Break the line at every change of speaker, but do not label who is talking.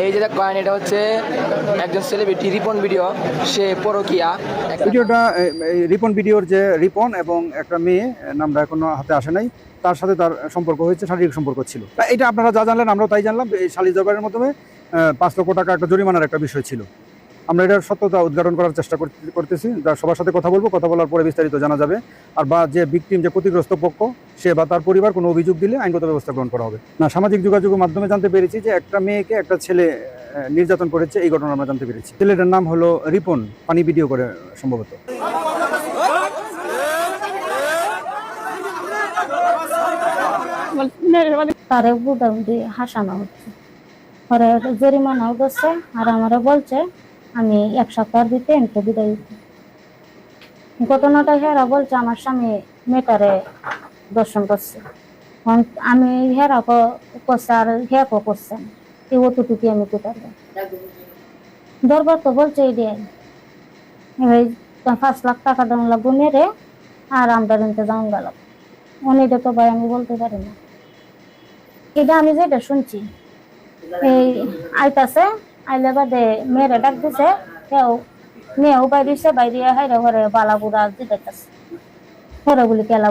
এই যে কয়েন, এটা হচ্ছে একজন সেলিব্রিটি রিপন ভিডিও, সে পরকিয়া।
ভিডিওটা রিপন ভিডিওর যে রিপন এবং একটা মেয়ে, নামটা এখনো হাতে আসে নাই, তার সাথে তার সম্পর্ক হয়েছে, শারীরিক সম্পর্ক ছিল। এটা আপনারা যা জানলেন আমরাও তাই জানলাম। এই সালিস দরবারের মাধ্যমে 5 লক্ষ টাকা একটা জরিমানার একটা বিষয় ছিল। আমরা এটার সত্যতা উদ্ঘাটন করার চেষ্টা করতেছি। সবার সাথে কথা বলবো, কথা বলার পরে বিস্তারিত জানা যাবে। আর বা যে ভিকটিম, যে ক্ষতিগ্রস্ত পক্ষ, সে বা তার পরিবার কোনো অভিযোগ দিলে আইনগত ব্যবস্থা গ্রহণ করা হবে। না, সামাজিক যোগাযোগের মাধ্যমে জানতে পেরেছি যে একটা মেয়েকে একটা ছেলে নির্যাতন করেছে, এই ঘটনা আমরা জানতে পেরেছি। ছেলেটার নাম হলো রিপন, পানি ভিডিও করে সম্ভবত।
তারে বুঝাবুঝি হাসানো হচ্ছে, পরে জরিমানাও করছে। আর আমারে বলছে আমি 1 সপ্তাহের ভিতরে এনকে বিদায় দিতে। ঘটনাটা হেরা বলছে আমার স্বামী মেয়েটারে দর্শন করছে। আমি হেরা করছে আর হেকো করছেন, এই অতটুকু আমি কোথায় দরবার তো বলছে এই 5 লাখ টাকা দেওয়া লাগবো মেরে, আর আমরা ইন্তজাম গেল। এটা তো ভাই আমি বলতে পারি না। এটা আমি যেটা শুনছি, এই আইতাছে, আইলে বাদে মেয়েরা ডাক দিছে, মেয়েও বাইরেছে, বাইরে হাইরে ঘরে বালা বুড়া দিতেছে, ঘরে বলি কেলা